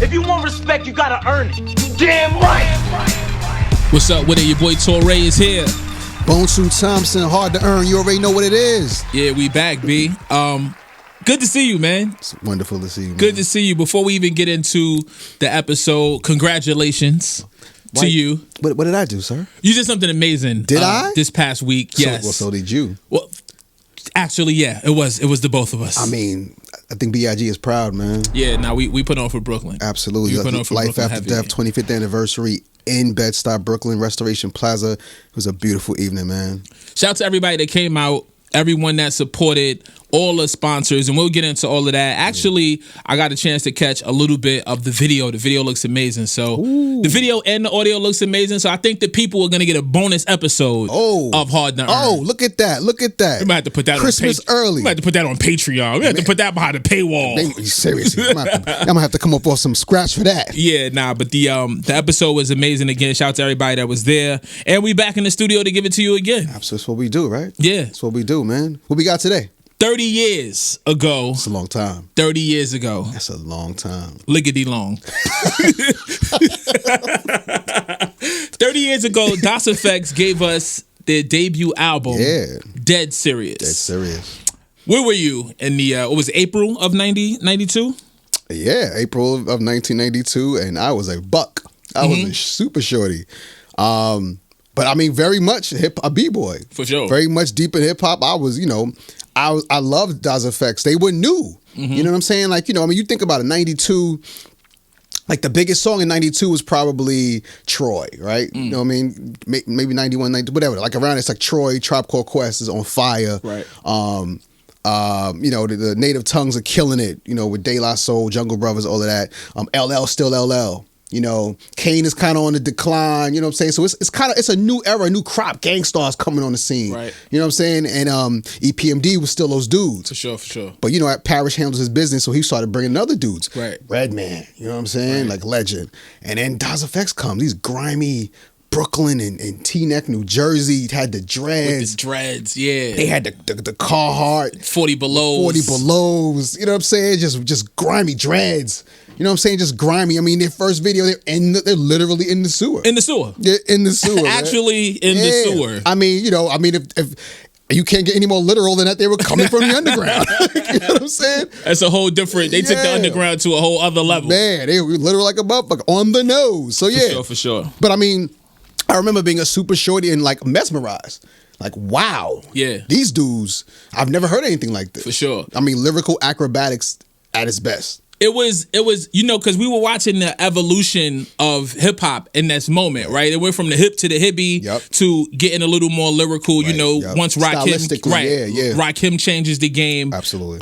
If you want respect, you gotta earn it. You damn right. What's up with it? Your boy Torae is here. Bonsu Thompson, hard to earn. You already know what it is. Yeah, we back, B. Good to see you, man. It's wonderful to see you, man. Good to see you. Before we even get into the episode, congratulations to you. What did I do, sir? You did something amazing. Did I? This past week, yes. So did you. Well, actually, yeah, it was the both of us. I mean, I think B.I.G. is proud, man. Yeah, now we put on for Brooklyn. Absolutely. We put on for Life Brooklyn After heavy. Death, 25th anniversary in Bed-Stuy, Brooklyn, Restoration Plaza. It was a beautiful evening, man. Shout out to everybody that came out, everyone that supported, all the sponsors, and we'll get into all of that. Actually, I got a chance to catch a little bit of the video. The video looks amazing. So the video and the audio looks amazing. So I think the people are going to get a bonus episode of Hard to Earn. Oh, look at that. Look at that. We might have to put that Christmas on early. We might have to put that on Patreon. We might have to put that behind the paywall. Seriously. I'm going to have to come up with some scratch for that. Yeah, nah, but the episode was amazing again. Shout out to everybody that was there. And we back in the studio to give it to you again. Absolutely. That's what we do, right? Yeah. That's what we do, man. What we got today? 30 years ago. That's a long time. 30 years ago. That's a long time. Liggedy long. 30 years ago, Das EFX gave us their debut album, Dead Serious. Dead Serious. Where were you in the, what was it, April of 92? Yeah, April of 1992, and I was a buck. I was a super shorty. But I mean, very much a b-boy. For sure. Very much deep in hip-hop. I was, I loved Das EFX. They were new. You know what I'm saying? Like, I mean, you think about it, 92, like the biggest song in 92 was probably Troy, right? You know what I mean? Maybe 91, 92, whatever. Like around it's like Troy, Tribe Called Quest is on fire. Right. The Native Tongues are killing it, with De La Soul, Jungle Brothers, all of that. LL still LL. Kane is kind of on the decline, you know what I'm saying? So it's a new era, a new crop. Gangstar's coming on the scene. Right. You know what I'm saying? And EPMD was still those dudes. For sure. But Parrish handles his business, so he started bringing other dudes. Right. Redman, you know what I'm saying? Like legend. And then Das EFX comes, these grimy Brooklyn and Teaneck, New Jersey, had the dreads. With the dreads, yeah. They had the Carhartt. 40 belows. 40 belows. You know what I'm saying? Just grimy dreads. You know what I'm saying? Just grimy. I mean, their first video, they're literally in the sewer. In the sewer. Yeah, in the sewer. Actually in the sewer. I mean, if you can't get any more literal than that, they were coming from the underground. You know what I'm saying? That's a whole different, they took the underground to a whole other level. Man, they were literal like a motherfucker on the nose. So yeah. For sure. But I mean, I remember being a super shorty and like mesmerized. Like, wow. Yeah. These dudes, I've never heard anything like this. For sure. I mean, lyrical acrobatics at its best. It was, because we were watching the evolution of hip hop in this moment, right? It went from the hip to the hippie to getting a little more lyrical, once Rakim changes the game. Absolutely.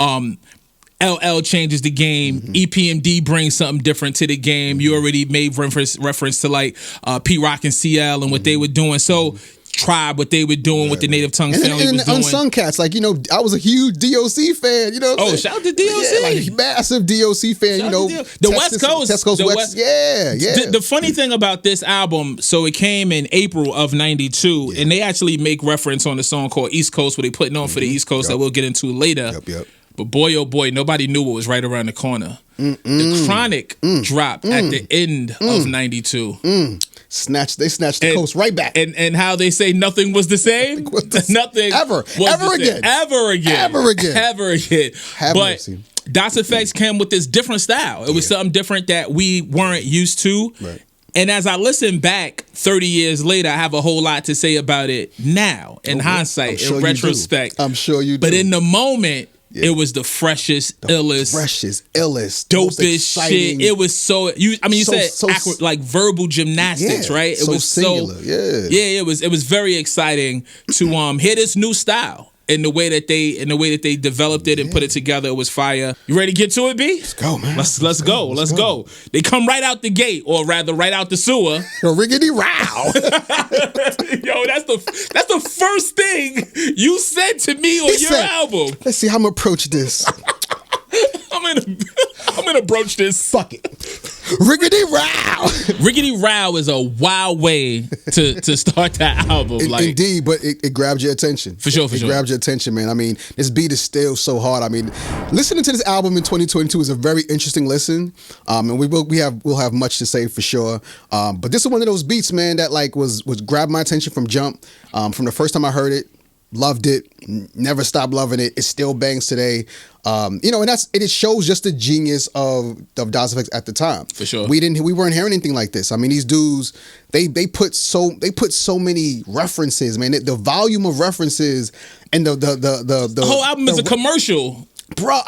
LL changes the game. EPMD brings something different to the game. You already made reference to like P-Rock and CL and what they were doing. So Tribe, what they were doing, what the Native Tongue family was doing. Unsung cats, like, I was a huge DOC fan, shout out to DOC. Yeah, like massive DOC fan, The West Coast. West. Yeah. The funny thing about this album, so it came in April of 92, and they actually make reference on the song called East Coast, where they putting on for the East Coast that we'll get into later. Yep. But boy, oh boy, nobody knew what was right around the corner. The Chronic dropped at the end of 92. They snatched the coast right back. And how they say nothing was the same? Nothing ever again. Have but mercy. Das EFX came with this different style. It was something different that we weren't used to. Right. And as I listen back 30 years later, I have a whole lot to say about it now, in hindsight, in retrospect. I'm sure you do. But in the moment, it was the freshest, illest, dopest shit. It was so. You said like verbal gymnastics, right? It was singular. It was very exciting to hear this new style. In the way that they developed it and put it together, it was fire. You ready to get to it, B? Let's go, man. Let's go. They come right out the gate, or rather, right out the sewer. Riggedy row. Yo, that's the first thing you said to me on your album. Let's see how I'm gonna approach this. I'm gonna broach this. Fuck it. Riggedy row. Riggedy row is a wild way to start that album. Indeed, but it grabs your attention. For sure. It grabs your attention, man. I mean, this beat is still so hard. I mean, listening to this album in 2022 is a very interesting listen. And we'll have much to say for sure. But this is one of those beats, man, that like was grabbed my attention from jump. From the first time I heard it. Loved it, never stopped loving it. It still bangs today. And it shows just the genius of Das EFX at the time. For sure. We weren't hearing anything like this. I mean, these dudes, they put so many references, man. The volume of references and the whole album is a commercial. Bro,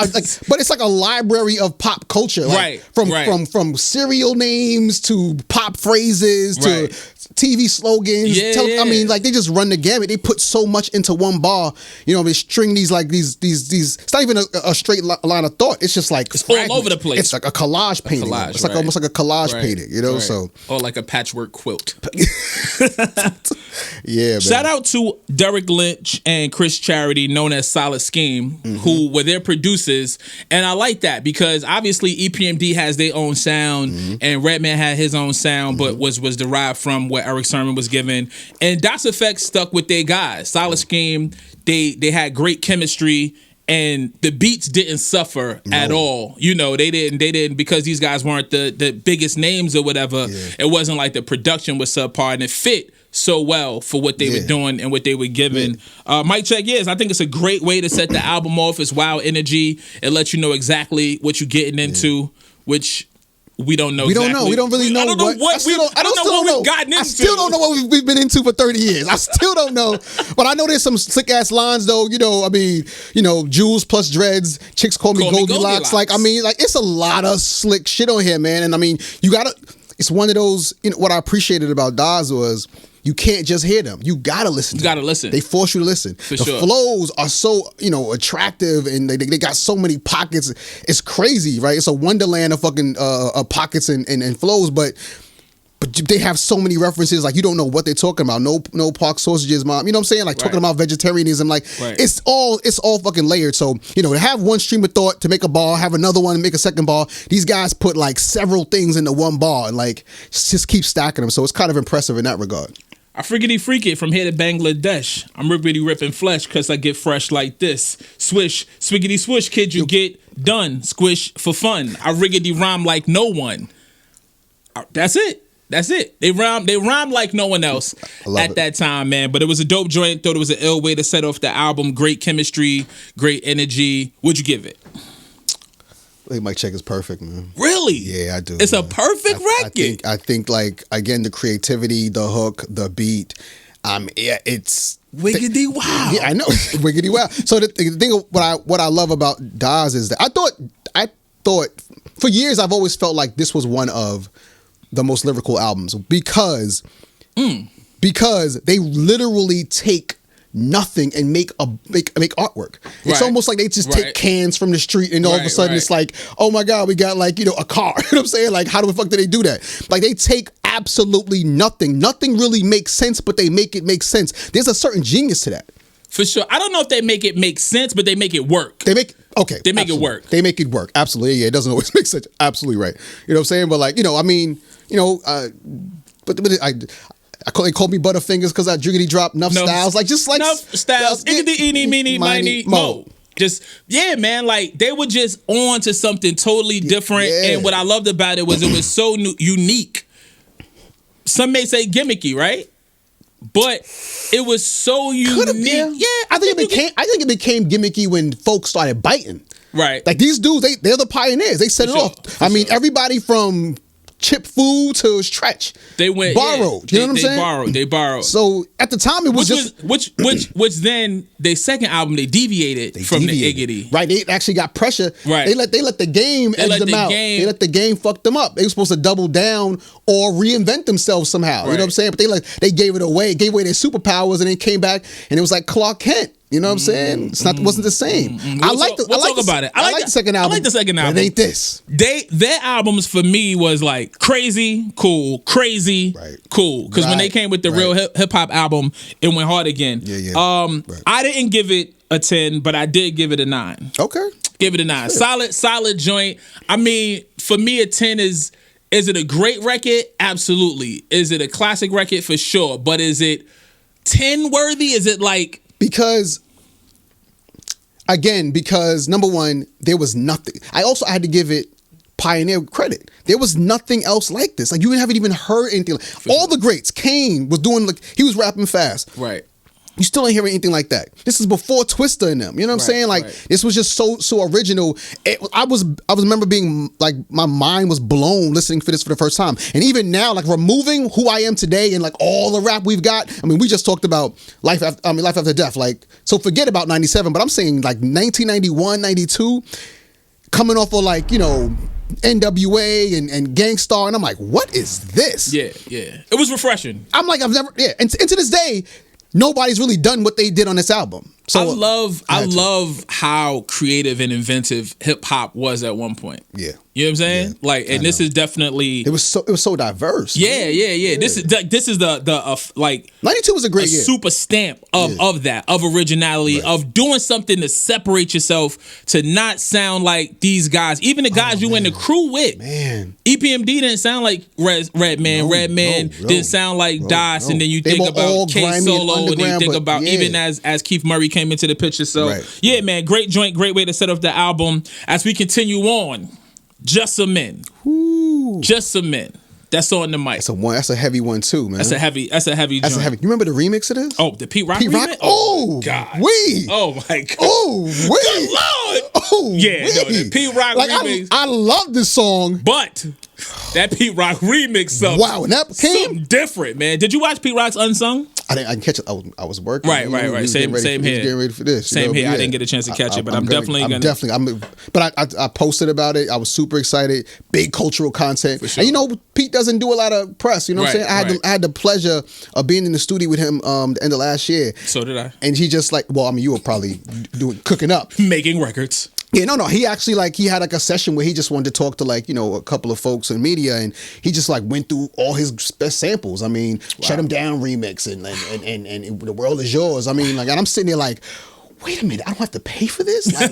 but it's like a library of pop culture, like, from cereal names to pop phrases to TV slogans. I mean, like they just run the gamut. They put so much into one bar. They string these like these. It's not even a straight line of thought. It's just like it's all over the place. It's like a collage painting. It's like almost like a collage painting. So or like a patchwork quilt. Yeah. Man. Shout out to Derek Lynch and Chris Charity, known as Solid Scheme, who were their producers, and I like that because obviously EPMD has their own sound and Redman had his own sound, but was derived from what Eric Sermon was given, and Das EFX stuck with their guys. Solid Scheme, they had great chemistry. And the beats didn't suffer at all. They didn't because these guys weren't the biggest names or whatever. Yeah. It wasn't like the production was subpar, and it fit so well for what they were doing and what they were giving. Mic check, yes. I think it's a great way to set the album off. It's wild energy. It lets you know exactly what you're getting into, which we don't know. We don't know. We don't really know. I don't know what we've gotten into. I still don't know what we've been into for 30 years. I still don't know. But I know there's some slick ass lines though. Jules plus dreads. Chicks call me Goldilocks. Like, I mean, like it's a lot of slick shit on here, man. And I mean, it's one of those, what I appreciated about Daz was you can't just hear them. You gotta listen. They force you to listen. The flows are so, attractive, and they got so many pockets. It's crazy, right? It's a wonderland of fucking pockets and flows, but they have so many references. Like you don't know what they're talking about. No pork sausages, mom. You know what I'm saying? Like talking about vegetarianism. Like it's all fucking layered. So to have one stream of thought to make a bar, have another one to make a second bar. These guys put like several things into one bar and like just keep stacking them. So it's kind of impressive in that regard. I friggity freak it from here to Bangladesh. I'm rippity ripping flesh because I get fresh like this. Swish, swiggity swish, kid, you get done. Squish for fun. I riggedy rhyme like no one. That's it. They rhyme like no one else at that time, man. But it was a dope joint. Thought it was an ill way to set off the album. Great chemistry, great energy. What'd you give it? I think Mic Check is perfect, man. Really? Yeah, I do. It's a perfect record. I think like again the creativity, the hook, the beat. It's wiggedy wow. Yeah, I know. Wiggedy wow. So the thing what I love about Daz is that I thought for years I've always felt like this was one of the most lyrical albums because they literally take nothing and make artwork. It's almost like they just take cans from the street and all of a sudden it's like, oh my God, we got like, a car. You know what I'm saying? Like, how the fuck do they do that? Like they take absolutely nothing. Nothing really makes sense, but they make it make sense. There's a certain genius to that. For sure. I don't know if they make it make sense, but they make it work. They make it work. They make it work. Absolutely. Yeah, it doesn't always make sense. Absolutely right. You know what I'm saying? But like, they called me Butterfingers because I jiggity drop enough styles. Like just like enough styles. Iggity, eeny, meeny, miny, mo. Just man, like they were just on to something totally different. Yeah. And what I loved about it was so unique. Some may say gimmicky, right? But it was so unique. Yeah, I think it became gimmicky when folks started biting. Right. Like these dudes, they're the pioneers. They set it off. Everybody from Chip Food to Stretch. They went borrowed. You know what I'm saying? They borrowed. So at the time it was which then their second album they deviated from the Iggity. Right. They actually got pressure. Right. They let the game edge them out. They let the game fuck them up. They were supposed to double down or reinvent themselves somehow. Right. You know what I'm saying? But they gave it away, gave away their superpowers, and then came back and it was like Clark Kent. You know what I'm saying? Wasn't the same. We'll talk about it. I like the second album. I like the second album. But it ain't this. Their albums for me was like crazy, cool, crazy, cool. Because when they came with the real hip hop album, it went hard again. Yeah. I didn't give it a 10, but I did give it a 9. Okay. Give it a 9. Solid joint. I mean, for me, a 10 is Is it a great record? Absolutely. Is it a classic record? For sure. But is it 10 worthy? Is it like... Because number one, there was nothing. I had to give it Pioneer credit. There was nothing else like this. Like, you haven't even heard anything. All the greats. Kane was doing, like, he was rapping fast. Right. You still ain't hearing anything like that. This is before Twista and them. You know what I'm saying? Like, this was just so original. I remember being like, my mind was blown listening for this for the first time. And even now, like, removing who I am today and like all the rap we've got. I mean, we just talked about life after death. Like, so forget about 97, but I'm saying like 1991, 92, coming off of like, you know, NWA and Gangstar, and I'm like, what is this? Yeah. It was refreshing. I'm like, and to this day, nobody's really done what they did on this album. So I love how creative and inventive hip hop was at one point. Yeah. You know what I'm saying? Yeah, like, and this is definitely it was so diverse. Yeah. This is the like 92 was a great year. Super stamp of that, of originality, of doing something to separate yourself, to not sound like these guys, even the guys you in the crew with. Man, EPMD didn't sound like Redman. Redman didn't sound like Das, and then you think about K Solo, and then you think about even as Keith Murray came into the picture. So yeah, man, great joint, great way to set up the album. As we continue on, Jussumen. Jussumen. That's on the mic. That's a heavy one too, man. That's a heavy joint. You remember the remix of this? Oh, the Pete Rock remix? Oh God. Oh my God. Oh good Lord. Oh yeah, no, the Pete Rock remix. I love this song. But that Pete Rock remix wow, and that came something different, man. Did you watch Pete Rock's Unsung? I didn't catch it. I was working. Right. Same here. Getting ready for this. Same here. I didn't get a chance to catch it, but I'm definitely gonna. But I posted about it. I was super excited. Big cultural content. For sure. And you know, Pete doesn't do a lot of press. You know what I'm saying? I had the pleasure of being in the studio with him the end of last year. So did I. And he just like, well, I mean, you were probably cooking up, making records. Yeah, no. He actually he had like a session where he just wanted to talk to like, you know, a couple of folks in media, and he just like went through all his best samples. I mean, Shut 'Em Down remix and The World Is Yours. I mean, like, and I'm sitting there like, wait a minute, I don't have to pay for this? Like,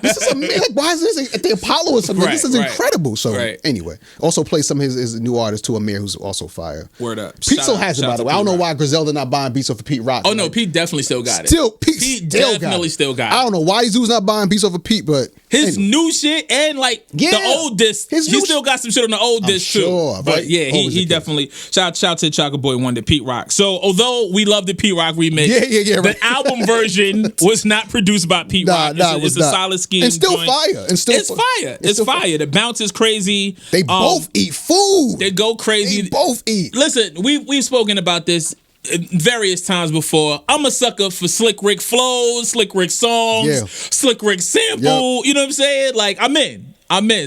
this is amazing. Like, why is this at the Apollo or something? This is incredible. So anyway, also play some of his new artists too, Amir, who's also fire. Word up. Pete still has it, by the way. I don't know why Griselda not buying beats off of Pete Rock. Oh no, Pete definitely still got it. Pete definitely still got it. I don't know why these dudes not buying beats off of Pete, but his new shit and like the old disc, he still got some shit on the old disc too. But yeah, he definitely shout to Chaka Boy Wonder, Pete Rock. So although we love the Pete Rock remix, the album version was not produced by Pete Rock. It's a solid scheme. And still fire. It's fire. It's fire. The bounce is crazy. They both eat food. They go crazy. They both eat. Listen, we've spoken about this various times before. I'm a sucker for Slick Rick flows, Slick Rick songs, Slick Rick sample. You know what I'm saying? Like, I'm in.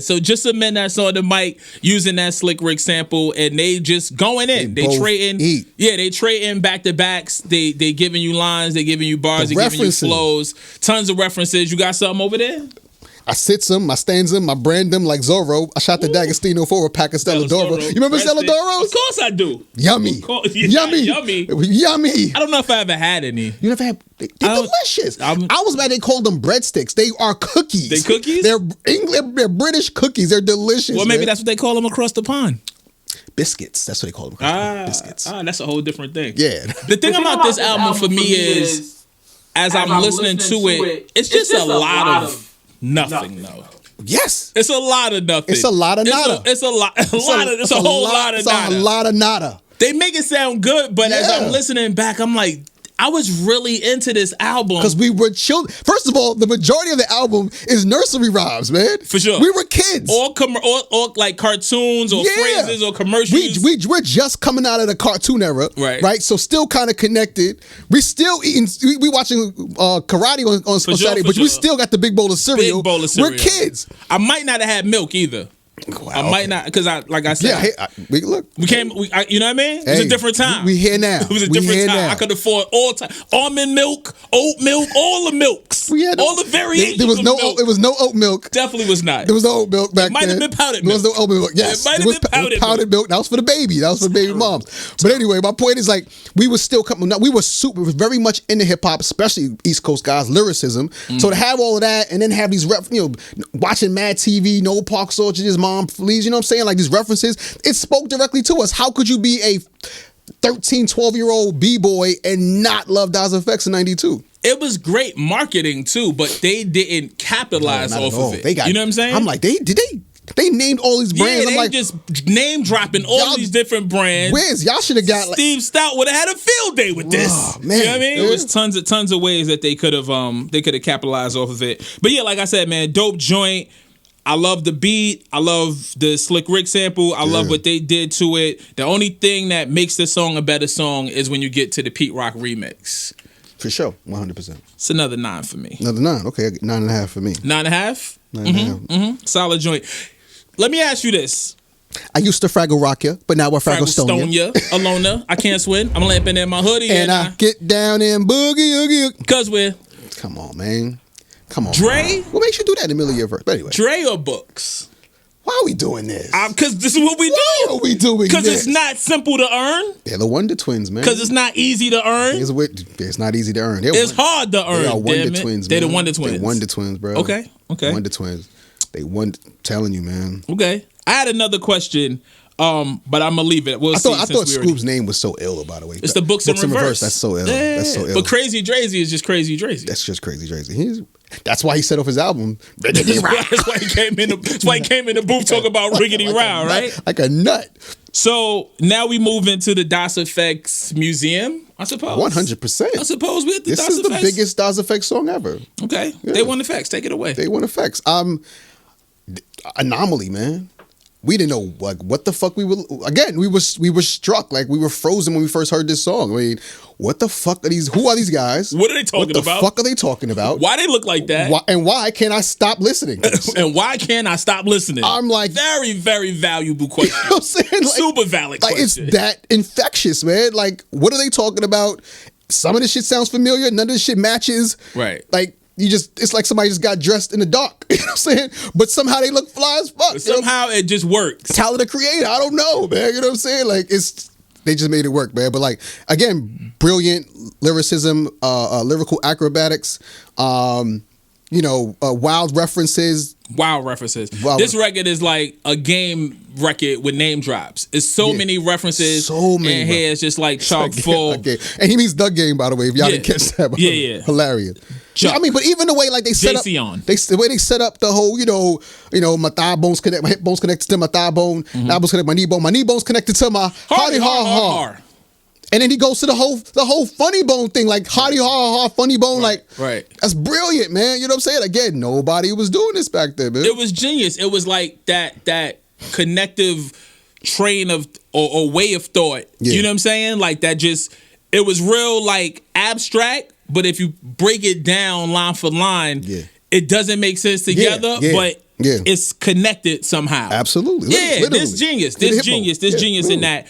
So Jussumen that's on the mic using that Slick Rick sample, and they just going in. They trading. Yeah, they trading back to backs. They giving you lines. They giving you bars. They giving you flows. Tons of references. You got something over there? I sits them, I stands them, I brand them like Zorro. I shot the D'Agostino for a pack of Stella D'Oro. You remember Stella D'Oros? Of course I do. Yummy. Yummy. I don't know if I ever had any. You never had? They're delicious. I was mad they called them breadsticks. They are cookies. They cookies? They're British cookies. They're delicious. Well, maybe that's what they call them across the pond. Biscuits. That's what they call them. Biscuits. That's a whole different thing. Yeah. The thing about this album for me is, as I'm listening to it, it's just a lot of nothing though. Yes, it's a lot of nothing. It's a lot of nada. It's a whole lot of nada. It's a lot of nada. They make it sound good, but as I'm listening back, I'm like, I was really into this album because we were children. First of all, the majority of the album is nursery rhymes, man. For sure, we were kids. Or like cartoons or phrases or commercials. We're just coming out of the cartoon era, right? So still kind of connected. We still eating. We watching karate on Saturday, but we still got the big bowl of cereal. We're kids. I might not have had milk either. Wow, I might not, because like I said, we you know what I mean? It was a different time. We here now. It was a different time. I could afford all time almond milk, oat milk, all the milks, all the variations. There was no milk. It was no oat milk. Definitely was not. There was no oat milk back then. It might have been powdered milk. There was no oat milk. Yes, it might have been powdered milk. That was for the baby. That was for the baby moms. But anyway, my point is like we were still coming. We were very much into hip hop, especially East Coast guys, lyricism. So to have all of that and then have these watching Mad TV, No Park Soldiers, mom, please. You know what I'm saying? Like these references, it spoke directly to us. How could you be a 13, 12-year-old B-boy and not love Das EFX in 92? It was great marketing too, but they didn't capitalize off of it. You know what I'm saying? I'm like, they named all these brands. Yeah, I'm they like, just name dropping all these different brands. Where's y'all should have got Steve Stout would have had a field day with this. Oh, man, you know what I mean? It was tons of ways that they could have capitalized off of it. But yeah, like I said, man, dope joint. I love the beat. I love the Slick Rick sample. I love what they did to it. The only thing that makes the song a better song is when you get to the Pete Rock remix. For sure, 100%. It's another 9 for me. Another 9. Okay, 9.5 for me. 9.5? 9.5. Solid joint. Let me ask you this. I used to Fraggle Rock ya, but now we're Fraggle Stone ya. Alona. I can't swim. I'm lamping in my hoodie. And I get down and boogie oogie. Cause we're. Come on, man. Come on. Dre? What makes you do that in the middle of your verse? But anyway. Dre or Books? Why are we doing this? Because this is what we do. Why are we doing this? Because it's not simple to earn. They're the Wonder Twins, man. Because it's not easy to earn. It's not easy to earn. It's hard to earn. They are Wonder Twins, man. They're the Wonder Twins. They're Wonder Twins, bro. Okay. Wonder Twins. Telling you, man. Okay. I had another question, but I'm going to leave it. I thought Skoob's name was so ill, by the way. It's the Books in Reverse. That's so ill. Yeah. That's so ill. But Krazy Drazy is just Krazy Drazy. That's just Krazy Drazy. That's why he set off his album. That's why he came in the booth talking about Riggedy Row, right? Like a nut. So now we move into the Das EFX Museum, I suppose. 100%. I suppose we're at the Das EFX. This is the biggest Das EFX song ever. Okay. Yeah. They Want EFX. Take it away. They Want EFX. Anomaly, man. We didn't know what the fuck we were. Again, we were struck, like we were frozen when we first heard this song. I mean, what the fuck are these? Who are these guys? What are they talking about? What the fuck are they talking about? Why they look like that? Why can't I stop listening? And why can't I stop listening? I'm like, very, very valuable question. You know what I'm saying? Like, super valid question. It's that infectious, man. Like, what are they talking about? Some of this shit sounds familiar. None of this shit matches. Right. Like, it's like somebody just got dressed in the dark. You know what I'm saying? But somehow they look fly as fuck. Somehow it just works. Talent of creator. I don't know, man. You know what I'm saying? Like, they just made it work, man. But like, again, brilliant lyricism, lyrical acrobatics, wild references. This record is like a game record with name drops. It's so many references. And here it's just like chock full. And he means the game, by the way, if y'all didn't catch that. Yeah. Hilarious. I mean, but even the way like they set up, the way they set up the whole, my thigh bones connect, my hip bones connected to my thigh bone, thigh bones connect my knee bones connected to my hardy har. And then he goes to the whole funny bone thing, like hardy har funny bone, right. That's brilliant, man. You know what I'm saying? Again, nobody was doing this back then, man. It was genius. It was like that connective train of or way of thought. Yeah. You know what I'm saying? Like that it was real like abstract, but if you break it down line for line, it doesn't make sense together, but it's connected somehow. Absolutely. Yeah, literally. this genius in that.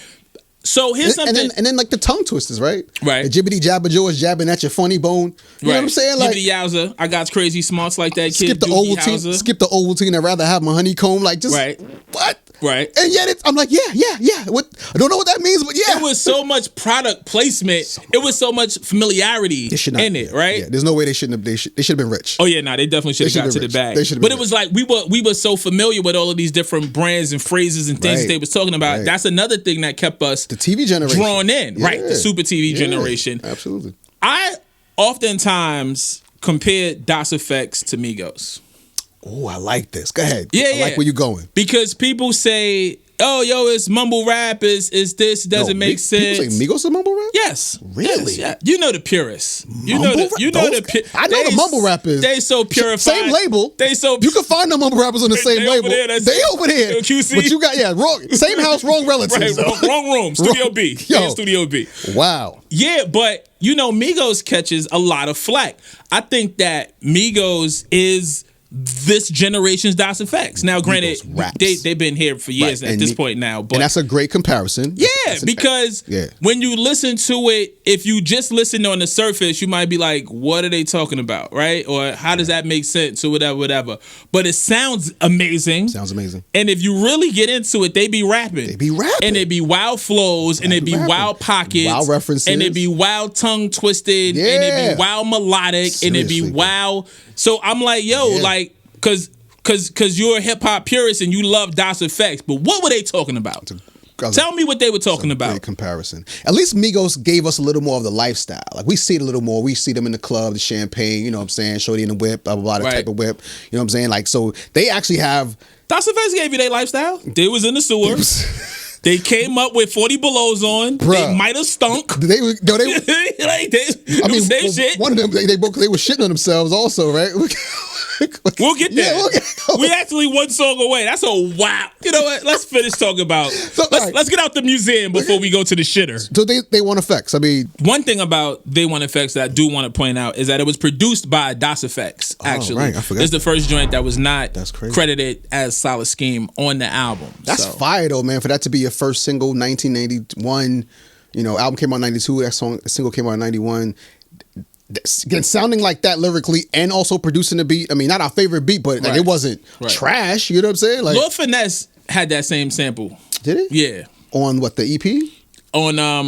So here's something, and then like the tongue twisters, right? Right. The jibbity jabber jaw is jabbing at your funny bone. You know what I'm saying? Like jibbity yowza, I got crazy smarts like that. Skip the Ovaltine. Skip the Ovaltine. I'd rather have my honeycomb. Like just what? Right. And yet I'm like, yeah. What? I don't know what that means, but yeah. It was so much product placement. It was so much familiarity in it, right? Yeah, there's no way they shouldn't have. They should have been rich. Oh yeah, they definitely should have got to the bag. But it was like we were so familiar with all of these different brands and phrases and things that they was talking about. That's another thing that kept us the TV generation drawn in, right? The Super TV generation. Absolutely. I oftentimes compare Das EFX to Migos. Oh, I like this. Go ahead. Yeah, I like where you're going. Because people say, oh, it's mumble rap, is this, doesn't make sense. People say Migos is mumble rap? Yes. Really? Yes, yeah. You know the purists. I know the mumble rappers. They so purified. Same label. You can find the mumble rappers on the same label. They over there. QC. But you got, wrong. Same house, wrong relatives. Right, wrong room. Studio B. Studio B. Wow. Yeah, but Migos catches a lot of flack. I think that Migos is this generation's Das EFX. Now, granted, they've been here for years at this point now. But, and that's a great comparison. Yeah, because when you listen to it, if you just listen on the surface, you might be like, what are they talking about, right? Or how does that make sense or whatever. But it sounds amazing. And if you really get into it, they be rapping. And it be wild flows, and it be wild pockets. Wild references. And it be wild tongue twisted. And it be wild melodic. Seriously, and it be wild. So I'm like, because because you're a hip hop purist and you love Das EFX, but what were they talking about? Tell me what they were talking about. Great comparison. At least Migos gave us a little more of the lifestyle. Like we see it a little more. We see them in the club, the champagne. You know what I'm saying? Shorty in the whip, blah blah blah, that type of whip. You know what I'm saying? Like so, they actually have. Das EFX gave you their lifestyle. They was in the sewer. They came up with 40 belows on. Bruh. They might have stunk. They like same shit. One of them, they were shitting on themselves also, right? We'll get there. Yeah, we actually one song away. That's a wow. You know what? Let's finish talking about. Let's get out the museum before we go to the shitter. So they Want EFX. I mean, one thing about They Want EFX that I do want to point out is that it was produced by Das EFX. Actually, right. I forgot. It's the first joint that was not That's crazy. credited as Solid Scheme on the album. That's fire though, man. For that to be your first single, 1991. You know, album came out in 92. That single came out in 91. Again, sounding like that lyrically and also producing the beat. I mean, not our favorite beat, but like, it wasn't trash. You know what I'm saying? Like Lil Finesse had that same sample. Did it? Yeah. On what, the EP? On I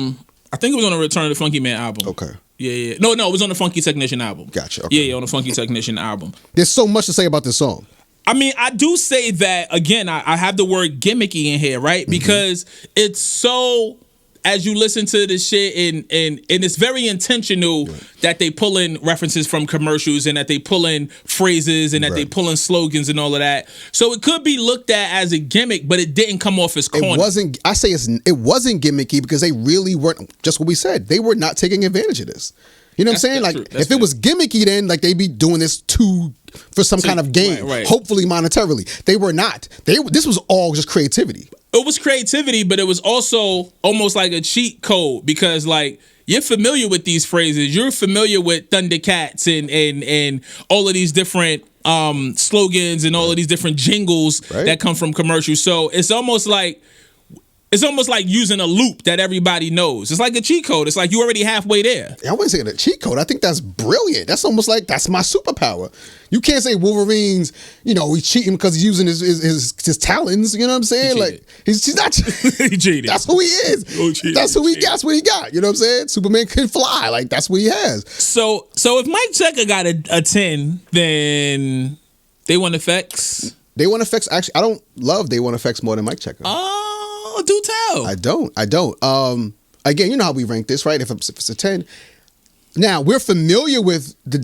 think it was on the Return of the Funky Man album. Okay. Yeah. No, it was on the Funky Technician album. Gotcha. Okay. Yeah, on the Funky Technician album. There's so much to say about this song. I mean, I do say that again. I have the word gimmicky in here, right? Mm-hmm. Because it's so. As you listen to this shit, and it's very intentional that they pull in references from commercials and that they pull in phrases and that they pull in slogans and all of that. So it could be looked at as a gimmick, but it didn't come off as corny. It wasn't. I say it wasn't gimmicky because they really weren't. Just what we said, they were not taking advantage of this. You know what I'm saying? Like if it was gimmicky, then like they'd be doing this for some kind of gain, hopefully monetarily. They were not. This was all just creativity. It was creativity, but it was also almost like a cheat code because like you're familiar with these phrases. You're familiar with Thundercats and all of these different slogans and all of these different jingles that come from commercials. So it's almost like using a loop that everybody knows. It's like a cheat code. It's like you already halfway there. I wouldn't say a cheat code. I think that's brilliant. That's almost like that's my superpower. You can't say Wolverine's, he's cheating because he's using his talons. You know what I'm saying? Like he's not. He cheated. That's who he is. That's who he got. That's what he got. You know what I'm saying? Superman can fly. Like that's what he has. So if Mike Checka got a 10, then They Want EFX. They Want EFX. Actually, I don't love They Want EFX more than Mike Checka. Oh, do tell. I don't. Again, you know how we rank this, right? If it's a 10. Now, we're familiar with the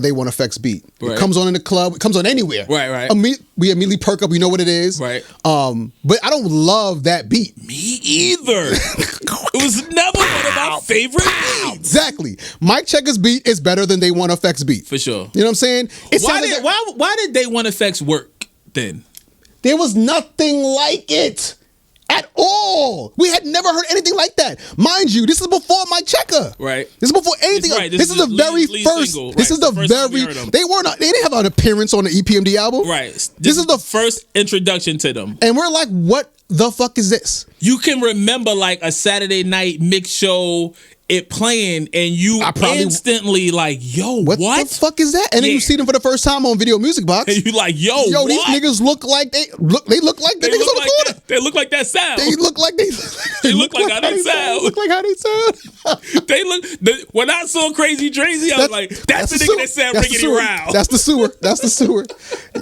They Want EFX beat. It comes on in the club. It comes on anywhere. Right. We immediately perk up. We know what it is. Right. But I don't love that beat. Me either. It was never one of my favorite beats. Exactly. Mike Checka's beat is better than They Want EFX beat. For sure. You know what I'm saying? Why did They Want EFX work then? There was nothing like it. At all. We had never heard anything like that. Mind you, this is before Mike Checka. Right. This is before anything. Right. This is the very first. Single. This is the very. They didn't have an appearance on the EPMD album. Right. This is the first introduction to them. And we're like, what the fuck is this? You can remember like a Saturday night mix show, it playing, and you instantly like, yo, what the fuck is that? And then you see them for the first time on Video Music Box. And you like, yo, what? These niggas look like they look like the niggas on the corner. They look like that sound. They look like they look like how they sound. Look like how they sound. When I saw Krazy Drazy, I was like, that's the nigga that said Riggedy Row. That's the sewer.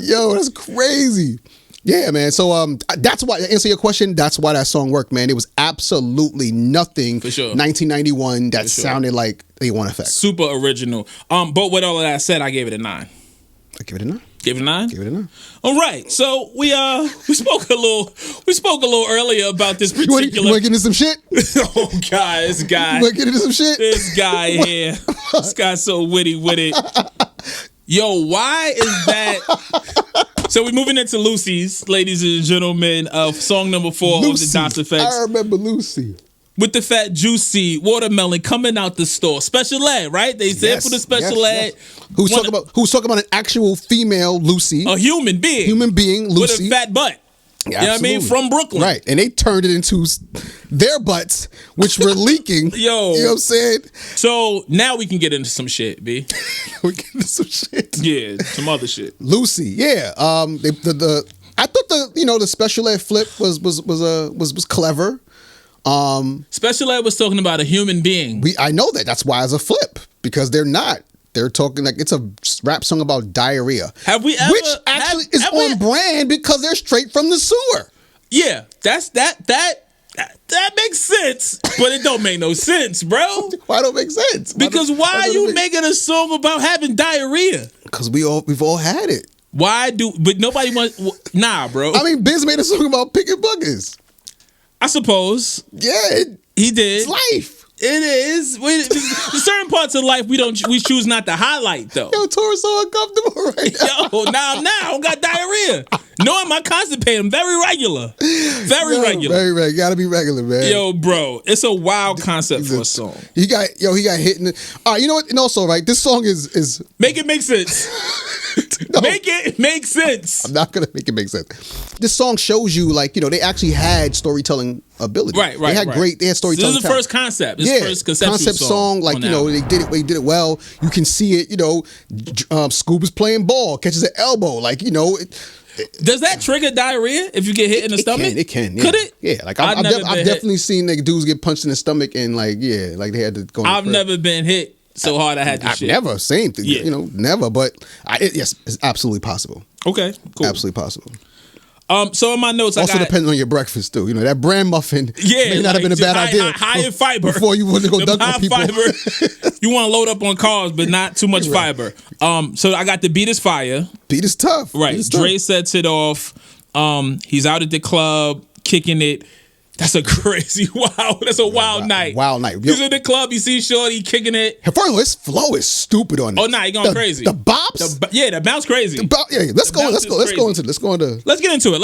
Yo, that's crazy. Yeah, man. So that's why, to answer your question, that's why that song worked, man. It was absolutely nothing. For sure. 1991 that sounded like They Want EFX. Super original. But with all of that said, I gave it a 9. I give it a 9. Give it a 9? Give it a 9. All right. So we spoke a little earlier about this particular. You want to get into some shit? Oh God, this guy. You want to get into some shit? This guy here. This guy's so witty with it. Yo, why is that? So we're moving into Looseys, ladies and gentlemen, of song number 4 of the Das EFX. I remember Loosey. With the fat, juicy watermelon coming out the store. Special ed, right? They said for the special ed. Who's talking about an actual female Loosey. A human being. Loosey. With a fat butt. Yeah, you know what I mean? From Brooklyn. Right. And they turned it into their butts, which were leaking. Yo. You know what I'm saying? So now we can get into some shit, B. We get into some shit. Yeah, some other shit. Loosey, yeah. I thought the special ed flip was clever. Special ed was talking about a human being. I know that. That's why it's a flip, because they're not They're talking like it's a rap song about diarrhea. Have we ever? Which actually is on brand because they're straight from the sewer. Yeah, that makes sense, but it don't make no sense, bro. Why don't make sense? Because why are you making a song about having diarrhea? Because we've all had it. But nobody wants, nah, bro. I mean, Biz made a song about picking buggers. I suppose. Yeah. He did. It's life. It is. Certain parts of life we choose not to highlight though. Yo, Tora's so uncomfortable right now. Yo, now I don't got diarrhea. Knowing my constipated, I'm very regular. Very regular. Very regular. Gotta be regular, man. Yo, bro, it's a wild concept for a song. He got hit in the. All right, you know what? And also, right, this song is make it make sense. No, make it make sense. I'm not gonna make it make sense. This song shows you, like, you know, they actually had storytelling ability. Right. They had storytelling. So this is the first concept. This is the first concept song. Like, you know, they did it well. You can see it. You know, Skoob is playing ball, catches an elbow. Like, you know. Does that trigger diarrhea if you get hit in the stomach? It can. Yeah. Could it? Yeah. Like I've definitely seen like dudes get punched in the stomach and like like they had to go. I've never been hit so hard I had to shit. Never. Same thing. Yeah. You know, never. But yes, it's absolutely possible. Okay. Cool. Absolutely possible. So in my notes, also depends on your breakfast too. You know, that bran muffin may not have been a bad idea. High in fiber before you want to go dunk on people. Fiber, you want to load up on carbs, but not too much fiber. So I got the beat is fire. Beat is tough. Right. Dre sets it off. He's out at the club kicking it. That's a crazy That's a wild night. Wild night. He's in the club. You see Shorty kicking it. First of all, his flow is stupid on it. Oh, nah, he going crazy. The bops. The bounce crazy. Let's go into. Let's get into it.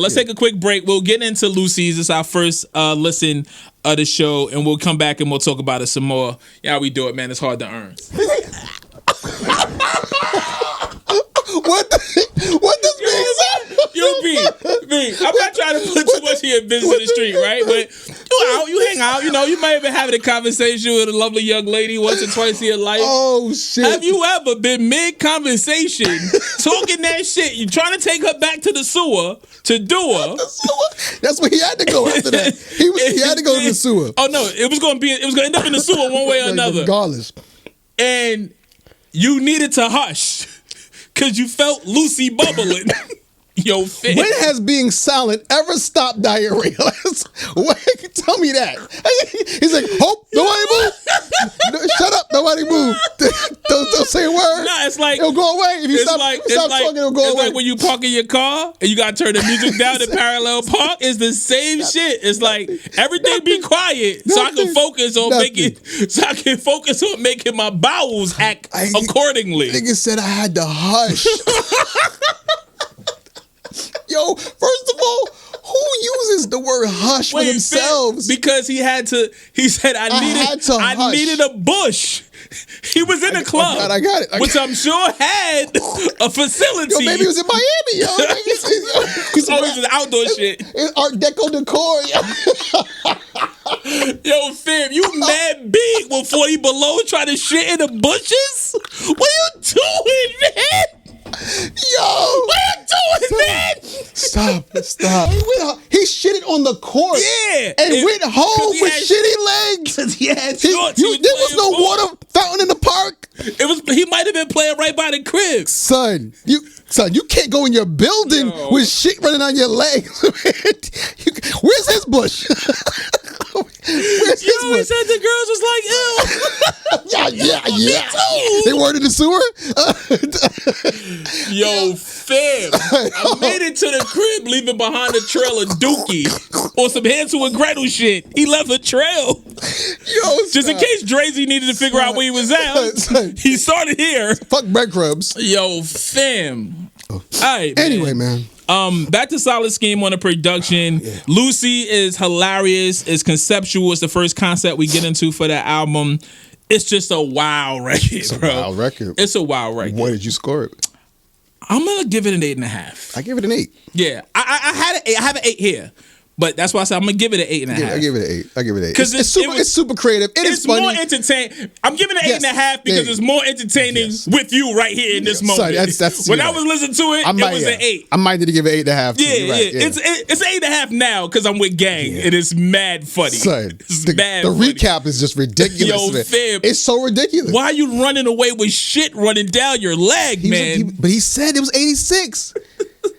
Let's take a quick break. We'll get into Looseys. It's our first listen of the show, and we'll come back and we'll talk about it some more. Yeah, we do it, man. It's hard to earn. What does mean? Yo, B, I'm not trying to put too much of your business in the street, right? But you hang out, you know, you might have been having a conversation with a lovely young lady once or twice in your life. Oh, shit. Have you ever been mid-conversation talking that shit? You trying to take her back to the sewer to do her. That's where he had to go after that. He had to go to the sewer. Oh, no, it was going to end up in the sewer one way or another. Regardless. And you needed to hush because you felt Lucy bubbling. Yo, Finn. When has being silent ever stopped diarrhea? Tell me that. He's like, hope, nobody move. Shut up, nobody move. Don't say a word. Nah, it's like it'll go away. If you stop talking, it'll go away. It's like when you park in your car and you gotta turn the music down in parallel park. It's the same shit. It's like everything be quiet so I can focus on making my bowels act accordingly. Nigga said I had to hush. Yo, first of all, who uses the word hush for themselves? Because he said I needed a bush. He was in a club. I got it. Which I'm sure had a facility. Yo, maybe he was in Miami, yo. He's always in outdoor shit. It's Art Deco decor, Yo, fam, you mad big with 40 below trying to shit in the bushes? What are you doing, man? Yo! What are you doing, man? Stop. He shitted on the court. Yeah. And went home with shitty legs. There was no water fountain in the park. He might have been playing right by the crib. Son, you can't go in your building with shit running on your legs. Where's his bush? Where's his bush? He said the girls was like, ew. Yeah. They weren't in the sewer? Yo, fam. I made it to the crib leaving behind a trail of Dookie on some Hansel and Gretel shit. He left a trail. Yo, just in case Drazy needed to figure out where he was at. He started here. Fuck breadcrumbs. Yo, fam. All right, anyway, man. Back to Solid Scheme on the production. Yeah. Lucy is hilarious. It's conceptual. It's the first concept we get into for that album. It's just a wild record, It's a wild record. What did you score it? I'm gonna give it an 8.5. I give it an 8. Yeah, I have an 8 here, But that's why I said I'm gonna give it an 8.5. I give it an 8. I give it an 8. Because it's super creative. It's funny. More entertaining. I'm giving it an 8.5 because it's more entertaining with you right here in this moment. That's when I was listening to it, it was an 8. I might need to give it 8.5. Yeah. It's 8.5 now because I'm with gang. It is mad funny. Son, it's mad funny. Recap is just ridiculous. Yo, fam, it's so ridiculous. Why are you running away with shit running down your leg, man? But he said it was 86.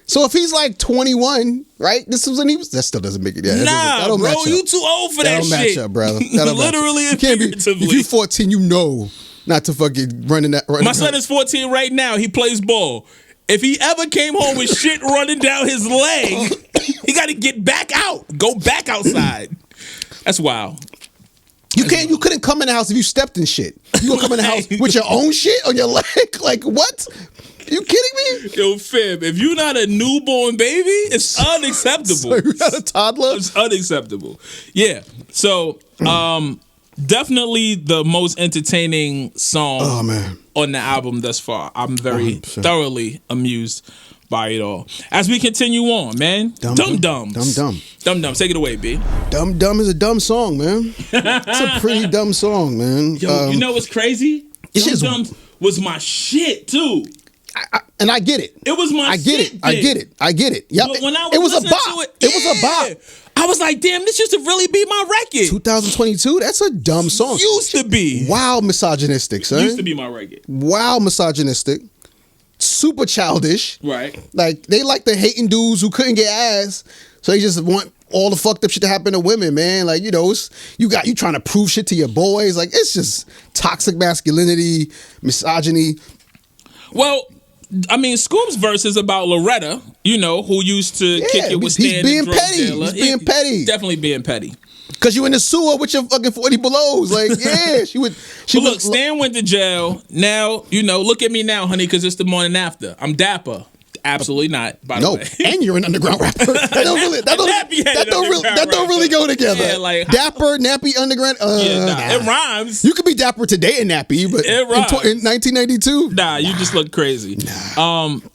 So if he's like 21, right? This was when he was. That still doesn't make it. Yeah, nah, bro, you too old for that shit. That don't match up, brother. Literally and figuratively. If you 14, you know not to fucking run in that. My son is 14 right now. He plays ball. If he ever came home with shit running down his leg, he got to get back out. Go back outside. That's wild. You couldn't come in the house if you stepped in shit. You gonna come in the house with your own shit on your leg? Like what? You kidding me? Yo, fam, if you're not a newborn baby, it's unacceptable. So you're not a toddler? It's unacceptable. Yeah. So, definitely the most entertaining song on the album thus far. I'm very thoroughly amused by it all. As we continue on, man. Dum Dums. Dum Dums. Take it away, B. Dum Dum is a dumb song, man. It's a pretty dumb song, man. Yo, you know what's crazy? Dum Dums was my shit, too. And I get it. It was my shit. I get it. Yep. But when I was it was a listening bop. to it, It was a bop. I was like, damn, this used to really be my record. 2022, that's a dumb song. Used to be. Wow, misogynistic, son. Used to be my record. Wow, misogynistic. Super childish. Right. Like, they like the hating dudes who couldn't get ass, so they just want all the fucked up shit to happen to women, man. Like, you know, you trying to prove shit to your boys. Like, it's just toxic masculinity, misogyny. Well, I mean, Skoob's verse is about Loretta, you know, who used to kick it with Stan, the drug dealer. He's being petty. Definitely being petty. Cause you in the sewer with your fucking 40 belows. Like, yeah, she would. But look, Stan went to jail. Now, you know, look at me now, honey, because it's the morning after. I'm dapper. Absolutely not, by the way. And you're an underground rapper. That don't really go together. Yeah, like, dapper, nappy, underground. It rhymes. You could be dapper today and nappy, but it rhymes. In 1992, nah, you just look crazy.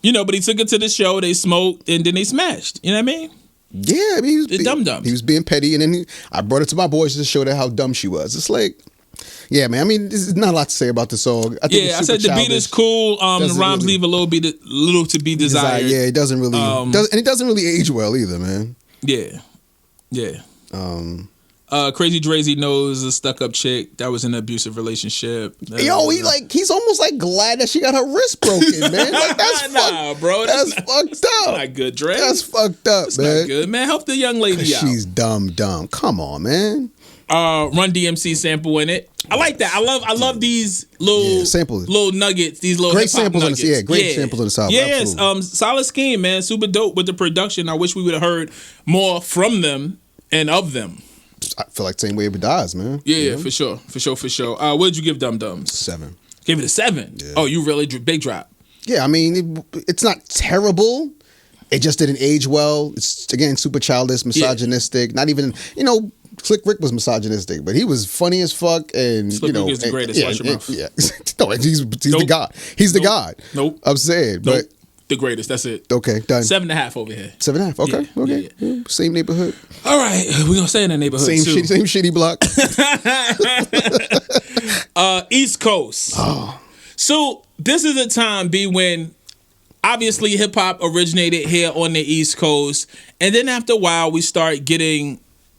You know, but he took it to the show. They smoked and then they smashed. You know what I mean? Yeah, I mean, Dum-Dums. He was being petty, and then I brought it to my boys to show them how dumb she was. It's like, yeah, man. I mean, there's not a lot to say about the song. I think I said the beat is cool. The rhymes leave a little to be desired. Yeah, it doesn't really, and it doesn't really age well either, man. Yeah. Krazy Drazy knows a stuck-up chick that was in an abusive relationship. He's almost like glad that she got her wrist broken, man. Like, that's bro. That's fucked up. Not good, Dre. That's fucked up, that's man. Not good, man. Help the young lady out. She's dumb. Come on, man. Run DMC sample in it. I like that. I love these little samples, little nuggets. These little great samples nuggets. Samples on the side. Yes, solid scheme, man. Super dope with the production. I wish we would have heard more from them and of them. I feel like the same way it dies, man. Yeah, for sure. What did you give Dum Dums? 7. Give it a 7. Yeah. Oh, you really big drop. Yeah, I mean, it's not terrible. It just didn't age well. It's, again, super childish, misogynistic. Yeah. Not even, Slick Rick was misogynistic, but he was funny as fuck. And Slick Rick is the greatest. Watch your mouth. Yeah. No, he's the god. He's the god. Nope. I'm saying, but the greatest. That's it. Okay, done. 7.5 over here. 7.5. Okay. Yeah. Same neighborhood. All right, we're gonna stay in the neighborhood. Same shitty block. East Coast. Oh. So this is a time, B, when obviously hip hop originated here on the East Coast, and then after a while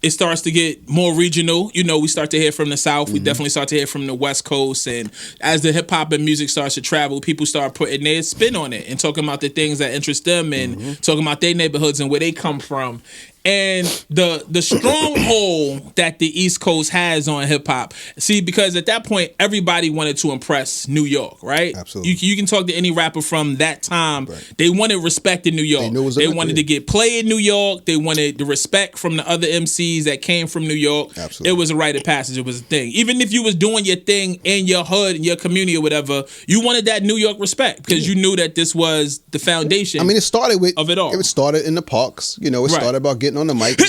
it starts to get more regional. We start to hear from the South. We definitely start to hear from the West Coast. And as the hip hop and music starts to travel, people start putting their spin on it and talking about the things that interest them and talking about their neighborhoods and where they come from. And the stronghold that the East Coast has on hip hop. See, because at that point, everybody wanted to impress New York, right? Absolutely. You can talk to any rapper from that time. Right. They wanted respect in New York. They wanted to get play in New York. They wanted the respect from the other MCs that came from New York. Absolutely. It was a rite of passage. It was a thing. Even if you was doing your thing in your hood, in your community or whatever, you wanted that New York respect because you knew that this was the foundation. I mean, it started with of it all. It started in the parks. It started about getting getting on the mic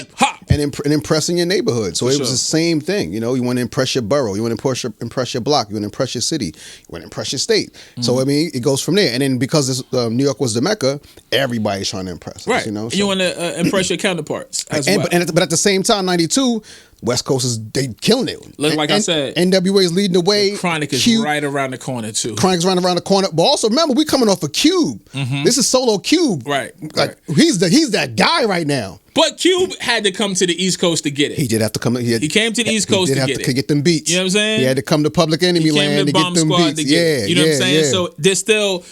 and impressing your neighborhood. So it was the same thing. You know, you want to impress your borough, you want to impress your block, you want to impress your city, you want to impress your state. So I mean, it goes from there. And then because New York was the Mecca, everybody's trying to impress. Right. You know, so. You want to impress your counterparts as well. But at the same time, 92. West Coast is they killing it. Like I said, NWA is leading the way. The Chronic is right around the corner too. Chronic's right around the corner. But also remember, we coming off a Cube. This is Solo Cube. Right. Like he's that guy right now. But Cube had to come to the East Coast to get it. He did have to come. He came to the East Coast to get them beats. You know what I'm saying? He had to come to Public Enemy land to get them beats. You know what I'm saying? So there's still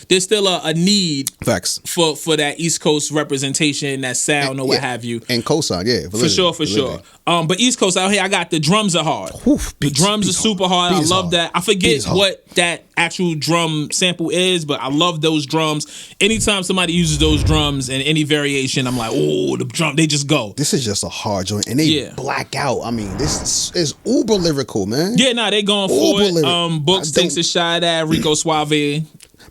a need facts for that East Coast representation, that sound or what have you. And cosign, for sure. But East Coast out here, I got the drums are hard. The drums are super hard. I love that. I forget what that actual drum sample is, but I love those drums. Anytime somebody uses those drums in any variation, I'm like, oh, the drum, they just go. This is just a hard joint, and they black out. I mean, this is uber lyrical, man. Yeah, they going for it. Books takes a shot at Rico Suave.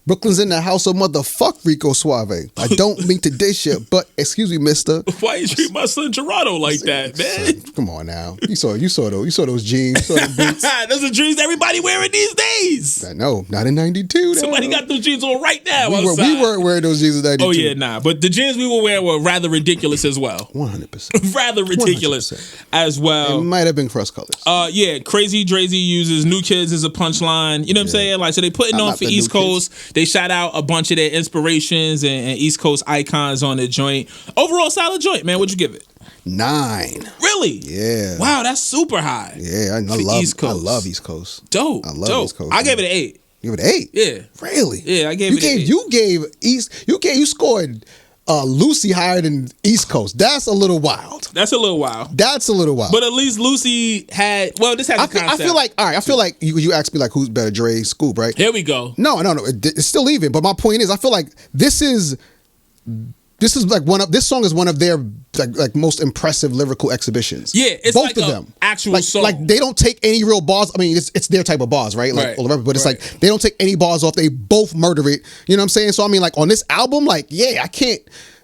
Brooklyn's in the house of motherfuck Rico Suave. I don't mean to dish you, but excuse me, mister. Why you treat my son Gerardo like that, man? Come on now. You saw those jeans, you saw them boots. Those are jeans everybody wearing these days. I know, not in 92. Somebody got those jeans on right now. We weren't wearing those jeans in 92. Oh yeah, but the jeans we were wearing were rather ridiculous as well. 100%. Rather ridiculous 100%. as well. It might have been cross colors. Yeah, Krazy Drazy uses New Kids as a punchline. You know what I'm saying? Like, so they putting on for East Coast. They shout out a bunch of their inspirations and East Coast icons on the joint. Overall, solid joint, man. What'd you give it? 9. Really? Yeah. Wow, that's super high. Yeah, I love East Coast. I love East Coast. Dope. I love East Coast. I gave it an 8. You gave it an 8? Yeah. Really? Yeah, I gave it an 8. You scored Looseys higher than East Coast. That's a little wild. But at least Looseys had, this had the concept. I feel like you asked me like who's better, Dre, Skoob, right? Here we go. No, it's still even. But my point is, I feel like this is like this song is one of their like most impressive lyrical exhibitions. Yeah, it's both like of a them. actual song. Like they don't take any real bars. I mean, it's their type of bars, right? Like all the rap, but it's like they don't take any bars off. They both murder it. You know what I'm saying? So I mean, like on this album, like I can't.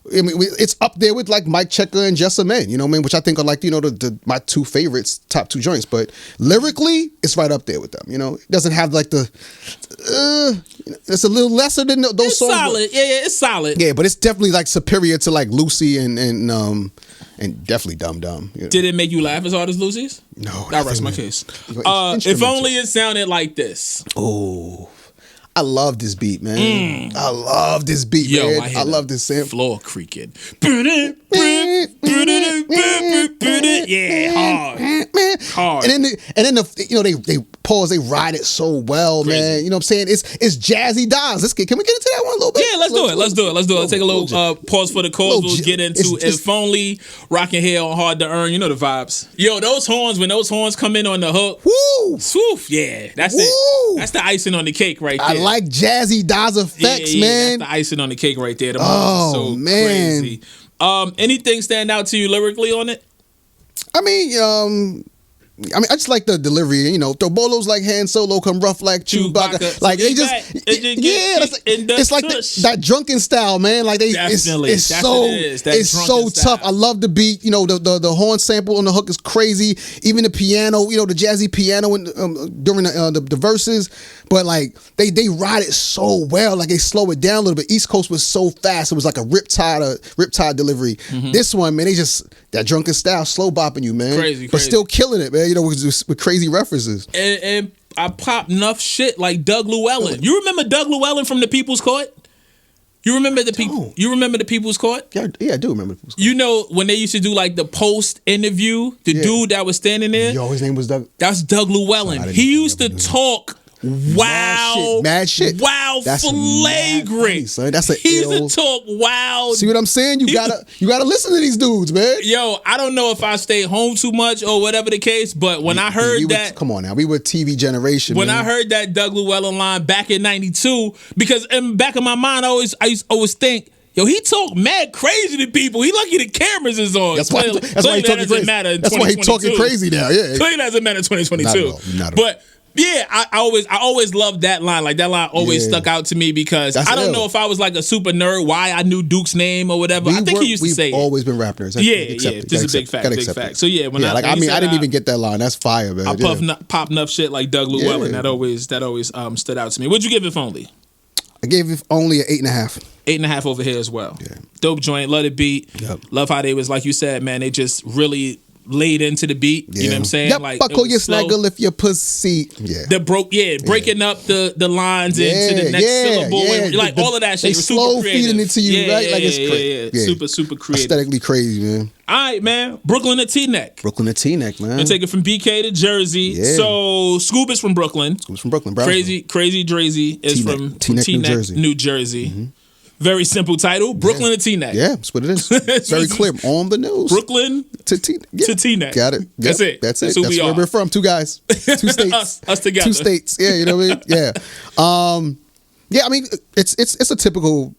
I mean, it's up there with like Mike Checka and Jussumen, you know what I mean? Which I think are like, my two favorites, top 2 joints. But lyrically, it's right up there with them, you know? It doesn't have like it's a little lesser than those it's songs. Solid. Yeah, it's solid. Yeah, but it's definitely like superior to like Looseys and definitely Dum Dum. You know? Did it make you laugh as hard as Looseys? No. I rest my case. If only it sounded like this. Oh. I love this beat, man. I love this beat, man. I love this sample. Floor creaking. Yeah, hard. And then they pause, they ride it so well, crazy. Man. You know what I'm saying? It's jazzy dials. Can we get into that one a little bit? Yeah, let's do it. Let's take a little pause for the cause. We'll get into If Only, Rockin' Here on Hard to Earn. You know the vibes. Yo, when those horns come in on the hook. Woo! Swoof, yeah. That's it. That's the icing on the cake right there. I like jazzy DAS effects, man. That's the icing on the cake right there. So man. Crazy. Anything stand out to you lyrically on it? I mean, I just like the delivery, throw bolos like Han Solo, come rough like Chewbacca. Like they just, it's like that drunken style, man. Like it's so tough. I love the beat. The horn sample on the hook is crazy. Even the piano, the jazzy piano during the verses. But like they ride it so well. Like they slow it down a little bit. East Coast was so fast. It was like a riptide delivery. Mm-hmm. This one, man, they just that drunken style, slow bopping you, man. Crazy. But still killing it, man. With crazy references. And I pop enough shit like Doug Llewellyn. You remember Doug Llewellyn from the People's Court? You remember the people? You remember the People's Court? Yeah, I do remember the People's Court. When they used to do like the post interview, dude that was standing there. Yo, his name was Doug. That's Doug Llewellyn. He used to talk. Mad shit. Wow, that's flagrant. Son. That's he used to talk wild. See what I'm saying? You gotta listen to these dudes, man. Yo, I don't know if I stayed home too much or whatever the case, but when I heard that, come on now, we were TV generation. When I heard that Doug Llewellyn line back in '92, because in the back of my mind, I used always think. Yo, he talk mad crazy to people. He lucky the cameras is on. That's why he talking crazy. That's why he talking crazy now. Yeah, clearly doesn't matter in 2022. Not at all. Yeah, I always loved that line. Like that line always stuck out to me because That's I don't ill. know if I was like a super nerd why I knew Duke's name or whatever. I think he used to say we've always been rap nerds. Yeah, this is a big fact, big fact. So yeah, when I didn't even get that line. That's fire, man. I pop enough shit like Doug Llewellyn. That always stood out to me. What'd you give it, Only? I gave it only an 8.5. 8.5 over here as well. Yeah. Dope joint, love the beat. Yep. Love how they was, like you said, man, they just really laid into the beat. Yeah. You know what I'm saying? Yep, like buckle your slow. snaggle if your pussy. Yeah. Breaking up the lines into the next syllable. And, like all of that shit. They It was super slow creative. feeding it to you, right? Like it's crazy. Yeah. Super creative. Aesthetically crazy, man. All right, man. Brooklyn to T-Neck. Brooklyn to T-Neck, man. And take it from BK to Jersey. Yeah. So Skoob is from Brooklyn. Who's from Brooklyn? Brownsville. Krazy Drazy is from T-Neck, New Jersey. Very simple title. Brooklyn to T-Neck. Yeah, that's what it is. Very clear on the news. Brooklyn to T-Neck. Got it. Yep. That's it. That's who That's we where are. we're from. Two guys. Two states. us together. Two states. Yeah, you know what I mean? Yeah. Yeah, I mean, it's a typical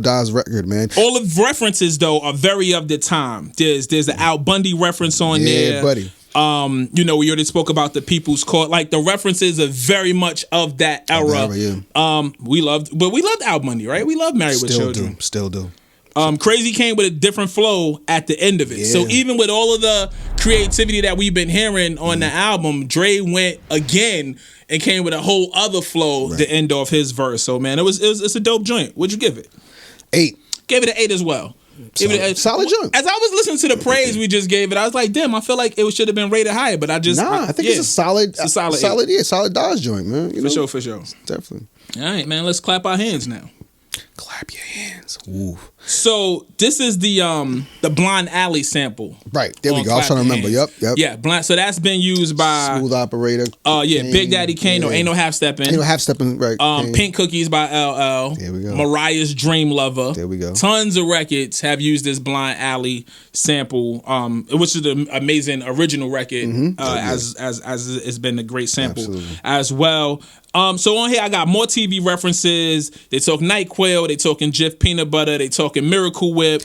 Daz record, man. All of references though are very of the time. There's the Al Bundy reference on there. Yeah, buddy. We already spoke about the People's Court. Like the references are very much of that era. We loved Al Bundy, right? We loved Married with Children. Still do. Krazy came with a different flow at the end of it. Yeah. So even with all of the creativity that we've been hearing on the album, Dre went again and came with a whole other flow to end off his verse. So man, it's a dope joint. What'd you give it? 8. Gave it an 8 as well. Solid joint. As I was listening to the praise we just gave it, I was like, damn, I feel like it should have been rated higher, but I think it's a solid Daz joint, man. For sure. Definitely. All right, man, let's clap our hands now. Clap your hands. Ooh. So this is the Blind Alley sample. Right. There we go. I was trying to remember. Hands. Yep. Yeah, Blind. So that's been used by Smooth Operator. Big Daddy Kane or Ain't No Half Steppin'. Ain't No Half Steppin', right. Pink Cookies by LL. There we go. Mariah's Dream Lover. There we go. Tons of records have used this Blind Alley sample, which is an amazing original record, as it's been a great sample as well. So on here I got more TV references. They talk NyQuil, they talking Jif Peanut Butter, they talking Miracle Whip.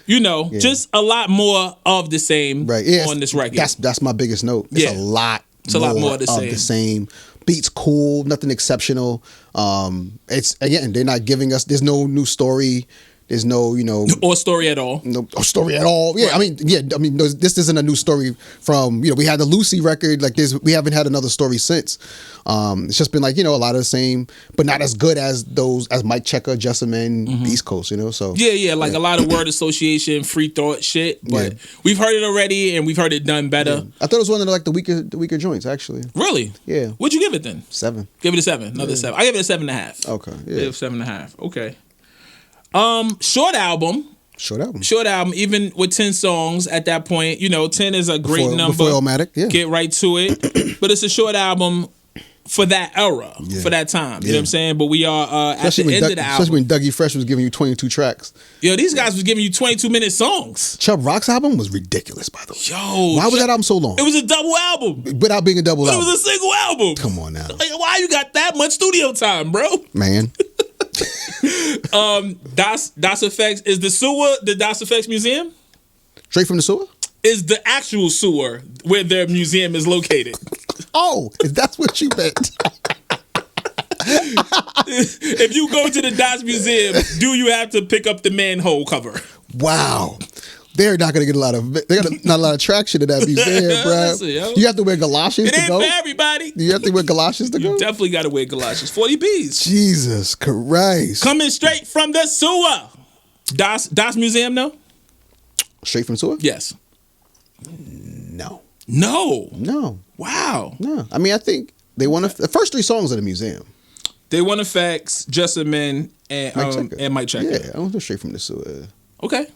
Just a lot more of the same on this record. That's my biggest note. It's a lot more of the same. Beats cool, nothing exceptional. It's again, they're not giving us, there's no new story. There's no, or story at all. No story at all. Yeah, Right. This isn't a new story from, we had the Looseys record like this. We haven't had another story since. It's just been like, a lot of the same, but not as good as Mike Checka, Jussumen, East Coast, so. Yeah, a lot of word association, free thought shit, but we've heard it already and we've heard it done better. Yeah. I thought it was one of the weaker joints, actually. Really? Yeah. What'd you give it then? 7. Give it a 7. Another 7. I gave it a 7.5. Okay. Yeah. Give it a 7.5. Okay. Short album, even with 10 songs at that point. 10 is a great number. Before Illmatic, yeah. Get right to it. But it's a short album for that era, for that time. You know what I'm saying? But we are at the end of the album. Especially when Dougie Fresh was giving you 22 tracks. These guys was giving you 22-minute songs. Chubb Rock's album was ridiculous, by the way. Why was that album so long? It was a double album. Without being a double album. It was a single album. Come on now. Like, why you got that much studio time, bro? Man. Das EFX is the Das EFX museum? Straight from the sewer? Is the actual sewer where their museum is located. Oh, if that's what you meant. If you go to the Das Museum, do you have to pick up the manhole cover? Wow. They're not going to get not a lot of traction in that museum, bro. Listen, you have to wear galoshes to go? It ain't for everybody. You have to wear galoshes to go? You definitely got to wear galoshes. 40 Bs. Jesus Christ. Coming straight from the sewer. Das Museum, no? Straight from sewer? Yes. No. Wow. No. I think they want the first 3 songs of the museum. They Want EFX, Jussumen, and Mike Checka. Yeah, I don't know Straight from the sewer. Okay.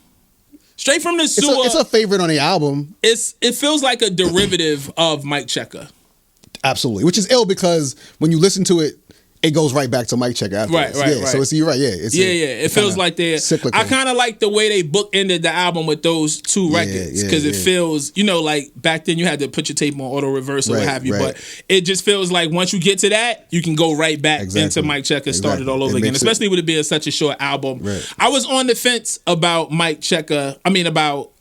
Straight from the sewer. It's a favorite on the album. It feels like a derivative of Mike Checka. Absolutely. Which is ill because when you listen to it, it goes right back to mic check afterwards. Right. So it's, you're right. Yeah. It's It feels like they're cyclical. I kind of like the way they bookended the album with those two records because it feels, like back then you had to put your tape on auto reverse or what have you, but it just feels like once you get to that, you can go right back into mic check and start it all over again. Especially with it being such a short album. Right. I was on the fence about mic checker. I mean about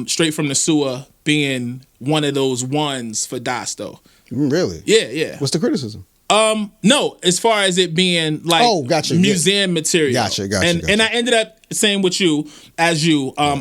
Straight from the Sewer being one of those ones for Das though. Really? Yeah. What's the criticism? No, as far as it being like museum material. Gotcha. And I ended up saying with you, I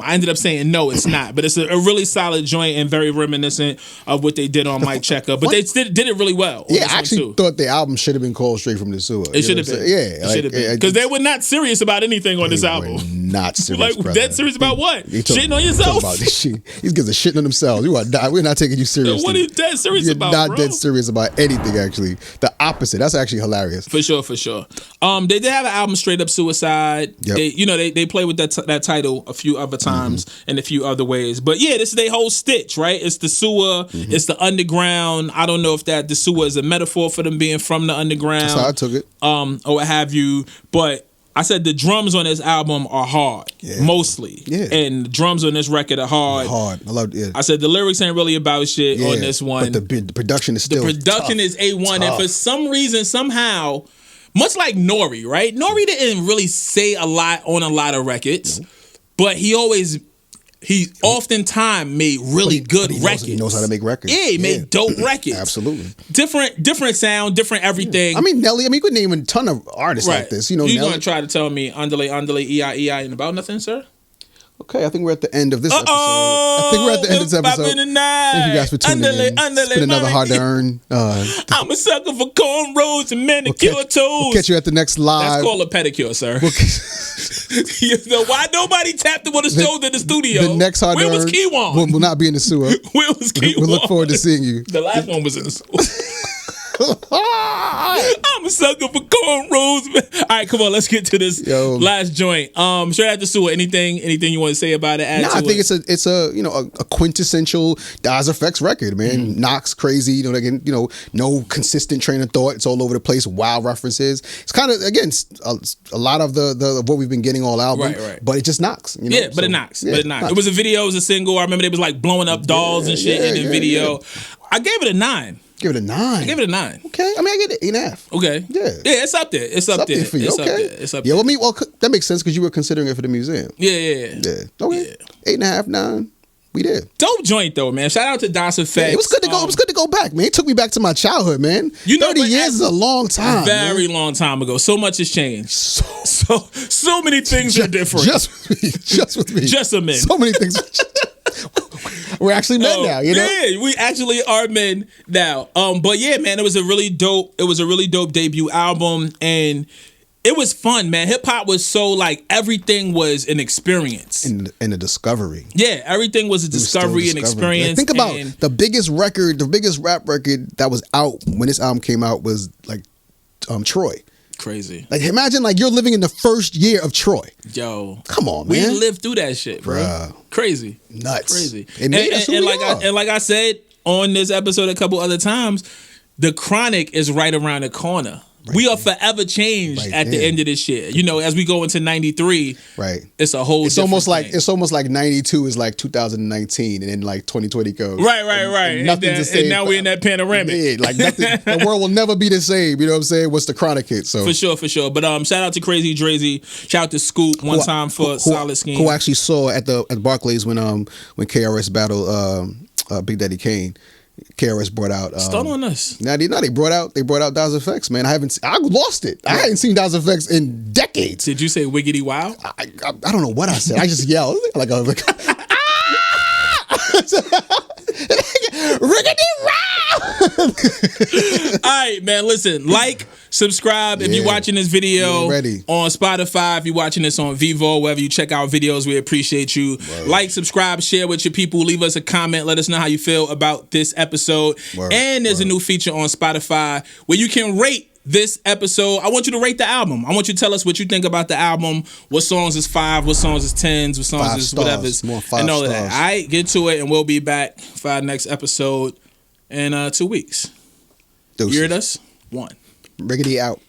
ended up saying no, it's not. But it's a really solid joint and very reminiscent of what they did on Mic Checka. But they did it really well. Yeah, I actually thought the album should have been called Straight from the Sewer. It should have been. Yeah. It should have been. Because they were not serious about anything on this album. Not serious. Like, dead serious about what? Shitting on yourself? About this shit. These guys are shitting on themselves. We're not taking you seriously. What are you dead serious about, You're not dead serious about anything, actually. The opposite. That's actually hilarious. For sure. They did have an album, Straight Up Suicide. Yep. They play with that title a few other times in a few other ways. But yeah, this is their whole stitch, right? It's the sewer, it's the underground. I don't know if the sewer is a metaphor for them being from the underground. That's how I took it. Or what have you. But I said the drums on this album are hard, mostly. Yeah. And the drums on this record are hard. I love it. I said the lyrics ain't really about shit on this one. But the production is still The production tough. is A1. Tough. And for some reason, somehow, much like Nori, right? Nori didn't really say a lot on a lot of records, but he oftentimes made really good records. He knows how to make records. Yeah, he made dope records. Absolutely. Different sound, different everything. I mean, Nelly, you could name a ton of artists like this. You You're Nelly. going to try to tell me Andale, EI, and about nothing, sir? Okay, I think we're at the end of this episode. Thank you guys for tuning in. It's been another hard to earn. I'm a sucker for cornrows and manicure toes. We'll catch you at the next live. That's called a pedicure, sir. Why nobody tapped him on the shoulder in the studio? The next hard to earn. Where was Kiwan? Will not be in the sewer. Where was Kiwan? We'll look forward to seeing you. The last one was in the sewer. I'm a sucker for cornrows, man. All right, come on, let's get to this last joint. Straight Out the Sewer. Anything you want to say about it? I think it's a quintessential Das EFX record, man. Knox crazy, no consistent train of thought. It's all over the place. Wild references. It's kind of a lot of the what we've been getting all album, right. But it just knocks. But it knocks. It was a video, it was a single. I remember they was like blowing up dolls and shit in the video. I gave it a 9. Give it a 9. I give it a 9. Okay. I mean, I get it 8.5. Okay. Yeah. Yeah, it's up there. It's up there for you. It's okay. up there. It's up there. Yeah, well, that makes sense because you were considering it for the museum. Yeah. Okay. Yeah. 8.5, 9. We did. Dope joint though, man. Shout out to Das EFX. Yeah, it was good to go. It was good to go back, man. It took me back to my childhood, man. 30 years is a long time. Very long time ago. So much has changed. So many things are different. Just with me. Just a man. So many things. We're actually men now, Yeah, we actually are men now. But yeah, man, it was a really dope debut album, and it was fun, man. Hip hop was so like everything was an experience. And a discovery. Yeah, everything was a discovery and experience. Like, think about the biggest rap record that was out when this album came out was like Troy. Crazy. Like imagine like you're living in the first year of Troy. Yo. Come on, man. We lived through that shit, bro. Bruh. Crazy. Nuts. Crazy. And like I said on this episode a couple other times, the Chronic is right around the corner. Right, we are forever changed at the end of this shit. As we go into 93, right? It's a whole. It's almost like 92 is like 2019, and then like 2020 goes. Right. And nothing to say. And now we're in that panoramic. Yeah, like nothing. The world will never be the same. You know what I'm saying? What's the Chronic hit? So for sure. But shout out to Krazy Drazy. Shout out to Skoob one time for solid scheme. Who actually saw at Barclays when KRS battled Biggedy Kane. KRS brought out stun on us. Now they brought out Das EFX, man. I lost it. I hadn't seen Das EFX in decades. Did you say wiggity wow? I don't know what I said. I just yelled like riggedy wow. All right, man. Listen, subscribe if you're watching this video on Spotify. If you're watching this on Vivo, wherever you check out videos, we appreciate you. Word. Like, subscribe, share with your people. Leave us a comment. Let us know how you feel about this episode. Word. And there's a new feature on Spotify where you can rate this episode. I want you to rate the album. I want you to tell us what you think about the album. What songs is 5? What songs is 10s? What songs is whatever? And all of that. All right, get to it, and we'll be back for our next episode in 2 weeks. Deuces. You heard us? 1. Riggedy out.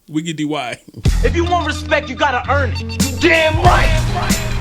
Wiggity why? If you want respect, you gotta earn it. You damn right.